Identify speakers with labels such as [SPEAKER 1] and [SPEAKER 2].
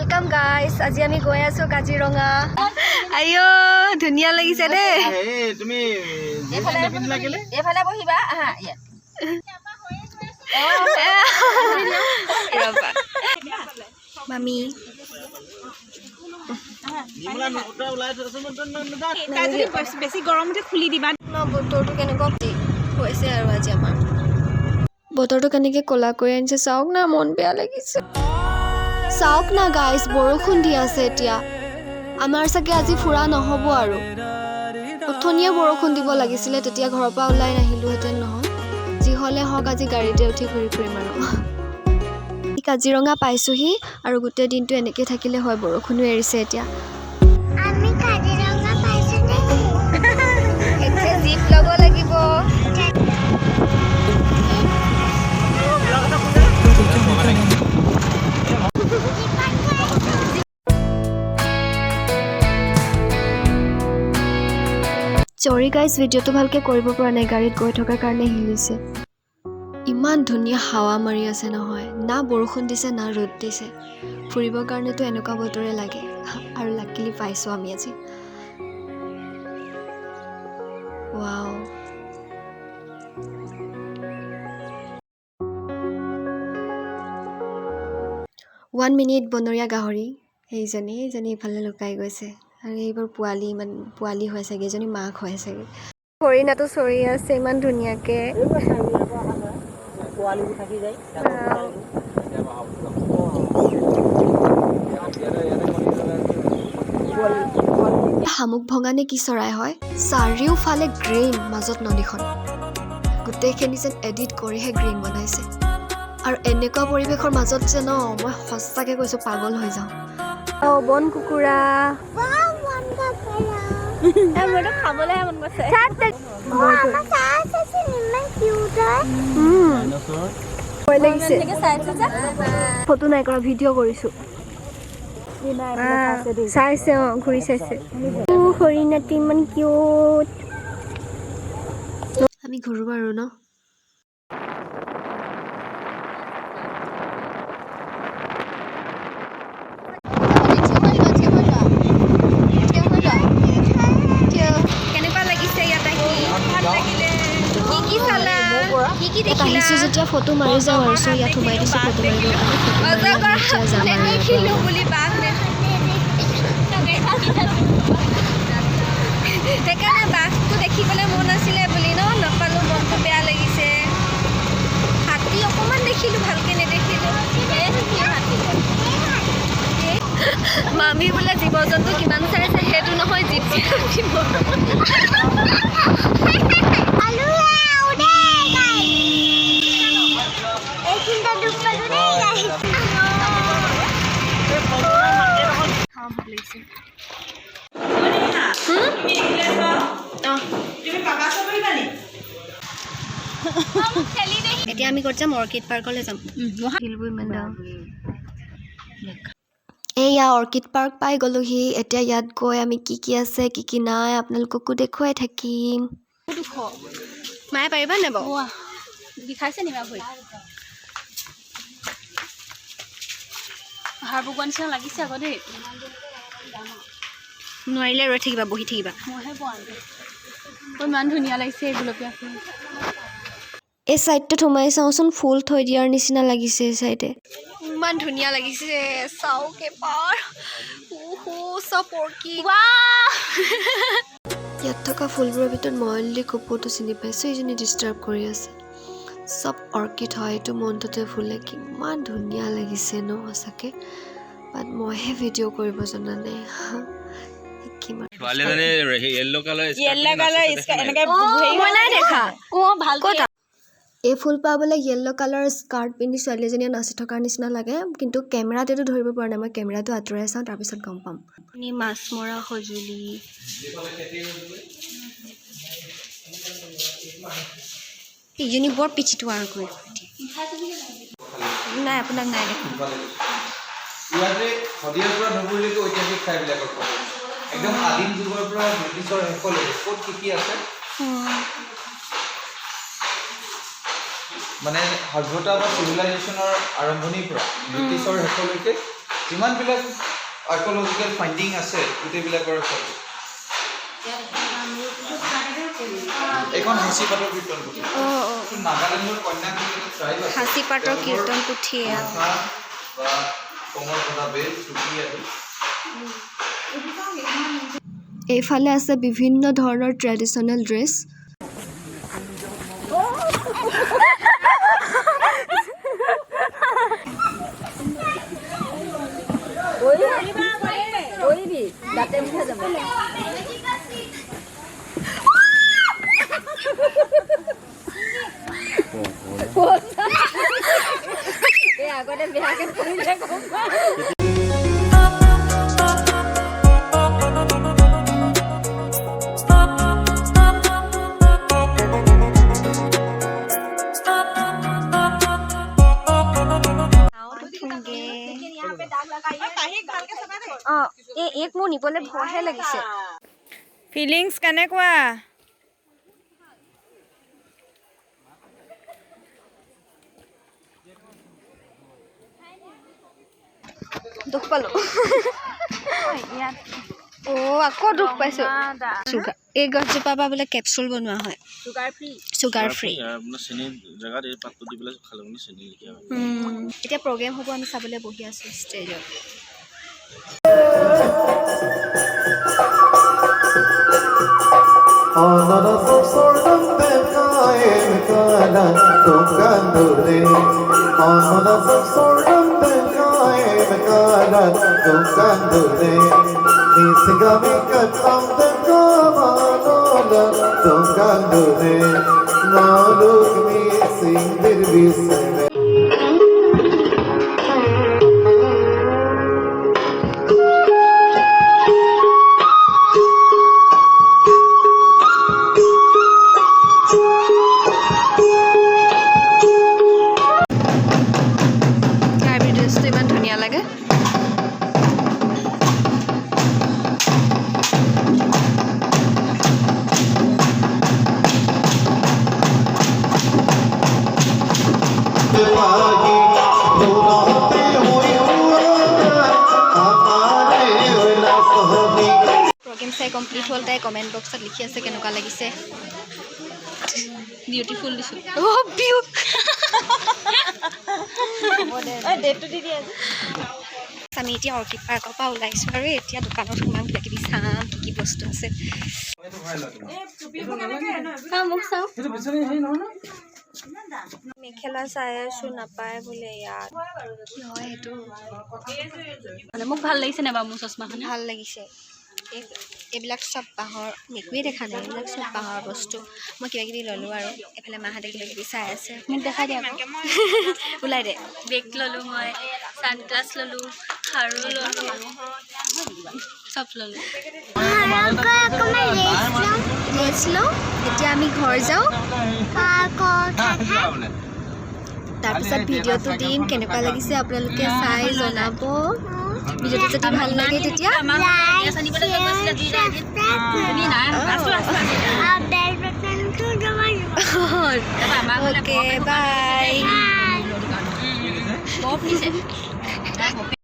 [SPEAKER 1] welcome guys আজি আমি গৈ আছো কাজিৰঙা আইও ধুনিয়া লাগিছে দে
[SPEAKER 2] তুমি এফালে বহিবা আহা
[SPEAKER 1] ৰবা মামি
[SPEAKER 2] বেছি গৰমতে খুলি দিবা
[SPEAKER 1] বতৰটো কেনেকুৱা হৈছে আৰু আজি আমাৰ বতৰটো কেনেকৈ কলা কৰি আনিছে চাওক না মন বেয়া লাগিছে চাওক না গাইস বৰষুণ দি আছে এতিয়া আমাৰ চাগে আজি ফুৰা নহ'ব আৰু উঠনিয়ে বৰষুণ দিব লাগিছিলে তেতিয়া ঘৰৰ পৰা ওলাই নাহিলোহেঁতেন নহয় যি হ'লে হওক আজি গাড়ীতে উঠি ঘূৰি ফুৰিম আৰু কাজিৰঙা পাইছোহি আৰু গোটেই দিনটো এনেকৈ থাকিলে হয় বৰষুণো এৰিছে এতিয়া আমি কাজিৰঙা পাইছো নে এতিয়া জীপ ল'ব লাগিব চৰি গাইজ ভিডিঅ'টো ভালকৈ কৰিব পৰা নাই গাড়ীত গৈ থকাৰ কাৰণে হিলিছে ইমান ধুনীয়া হাৱা মাৰি আছে নহয় না বৰষুণ দিছে না ৰ'দ দিছে ফুৰিবৰ কাৰণেতো এনেকুৱা বতৰে লাগে আৰু লাকিলি পাইছোঁ আমি আজি ৱাও 1 মিনিট বনৰীয়া গাহৰি এইজনী ইফালে লুকাই গৈছে আৰু এইবোৰ পোৱালি হয় চাগে এজনী মাক হয় চাগে হৰিণাটো চৰি আছে ইমান ধুনীয়াকৈ শামুক ভঙা নে কি চৰাই হয় চাৰিওফালে গ্ৰীণ মাজত নদীখন গোটেইখিনি যেন এডিট কৰিহে গ্ৰীণ বনাইছে আৰু এনেকুৱা পৰিৱেশৰ মাজত যে ন মই সঁচাকৈ কৈছোঁ পাগল হৈ যাওঁ বন কুকুৰা মইতো খাবলৈ মন গৈছে ফটো নাই কৰা ভিডিঅ' কৰিছোঁ চাইছে ঘূৰি চাইছে হৰিণাটো ইমান কিউট আমি ঘূৰো আৰু ন আহিছোঁ যেতিয়া ফটো মাৰি যাওঁ আৰু চ' ইয়াত সোমাই দিছোঁ ফটো মাৰিবৰ সেইকাৰণে বাঘটো দেখিবলৈ মন আছিলে বুলি ন নাপালোঁ মনটো বেয়া লাগিছে হাতী অকণমান দেখিলোঁ ভালকৈ নেদেখিলোঁ মামী বোলে জীৱ জন্তু কিমান চাইছে সেইটো নহয় জীৱ এতিয়া আমি ক'ত যাম অৰ্কিড পাৰ্কলৈ যাম এয়া অৰ্কিড পাৰ্ক পাই গ'লোহি এতিয়া ইয়াত গৈ আমি কি আছে কি নাই আপোনালোককো দেখুৱাই থাকিম মায়ে পাৰিবা নে বাৰু বিষাইছে নি ভৰি হাৰ বগোৱা নিচিনা লাগিছে আকৌ দেই নোৱাৰিলে ৰৈ থাকিবা বহি থাকিবা মইহে পোৱা নাই ইমান ধুনীয়া লাগিছে এই গুলপীয়া ফুল এই চাইডটোত সোমাই চাওঁচোন ফুল থৈ দিয়াৰ নিচিনা লাগিছে এই চাইডে ইমান ধুনীয়া লাগিছে চাওক এবাৰ চব অৰ্কিড ইয়াত থকা ফুলবোৰৰ ভিতৰত মই অনলি কপৌটো চিনি পাইছোঁ এইজনী ডিষ্টাৰ্ব কৰি আছে চব অৰ্কিড হয় এইটো মনটোতে ফুলে কিমান ধুনীয়া লাগিছে ন সঁচাকৈ বাট মইহে ভিডিঅ' কৰিব জনা নাই এই ফুল পাবলৈ য়েল্ল' কালাৰ স্কাৰ্ট পিন্ধি ছোৱালীজনীয়ে নাচি থকাৰ নিচিনা লাগে কিন্তু কেমেৰাত এইটো ধৰিব পৰা নাই মই কেমেৰাটো আঁতৰাই চাওঁ তাৰপিছত গম পাম মাছ মৰা সঁজুলি ইজনী বৰ পিঠিটো আৰু কৰি নাই আপোনাক নাই দেখোন
[SPEAKER 3] একদম আদিম যুগৰ পৰা ব্ৰিটিছৰ শেষলৈকে ক'ত কি আছে মানে সভ্যতা বা চিভিলাইজেশ্যনৰ আৰম্ভণিৰ পৰা ব্ৰিটিছৰ শেষলৈকে যিমানবিলাক আৰ্কিঅলজিকেল ফাইণ্ডিং আছে গোটেইবিলাকৰ ফটো এখন হাঁচি পাতৰ কীৰ্তন পুথি নাগালেণ্ডৰ কন্যাক ট্ৰাইব আছে
[SPEAKER 1] হাঁচি পাতৰ কীৰ্তন পুথি
[SPEAKER 3] বা কমৰ কথা বেল টুপি আদি
[SPEAKER 1] এইফালে আছে বিভিন্ন ধৰণৰ ট্ৰেডিশ্যনেল ড্ৰেছ এক মোৰ নিবলৈ ভয়হে লাগিছে
[SPEAKER 2] ফিলিংছ কেনেকুৱা
[SPEAKER 1] দুখ পালো আকৌ দুখ পাইছো এই গছজোপা পৰা বোলে কেপচুল বনোৱা হয় চুগাৰ ফ্ৰী এতিয়া প্ৰগ্ৰেম হ'ব আমি চাবলৈ বহি আছো ষ্টেজত ইমান ধুনীয়া লাগে প্ৰগ্ৰেম চাই কমপ্লিট হ'ল তাই কমেণ্ট বক্সত লিখি আছে কেনেকুৱা লাগিছে বিউটিফুল দিছোঁ আমি এতিয়া অৰ্কিড পাৰ্কৰ পৰা ওলাইছোঁ আৰু এতিয়া দোকানত সোমাম কিবাকিবি চাম কি বস্তু আছে মোক চাওঁ মেখেলা চাই আছোঁ নাপায় বোলে ইয়াত কি হয় সেইটো
[SPEAKER 2] মানে মোক ভাল লাগিছে নে বাৰু মোৰ চশমাখন
[SPEAKER 1] ভাল লাগিছে এইবিলাক চব বাঁহৰ একোৱেই দেখা নাই এইবিলাক চব বাঁহৰ বস্তু মই কিবাকিবি ল'লোঁ আৰু এইফালে মাহঁতে কিবাকিবি চাই আছে মোক দেখাই দিয়া ওলাই দে
[SPEAKER 2] বেগ ল'লোঁ মই ছানগ্লাছ ল'লোঁ খাৰু ল'লোঁ চব ল'লোঁ
[SPEAKER 1] ৰেষ্ট লওঁ এতিয়া আমি ঘৰ যাওঁ তাৰপিছত ভিডিঅ'টো দিম কেনেকুৱা লাগিছে আপোনালোকে চাই জনাব ভিডিঅ'টো যদি ভাল লাগে তেতিয়া অ'কে বাই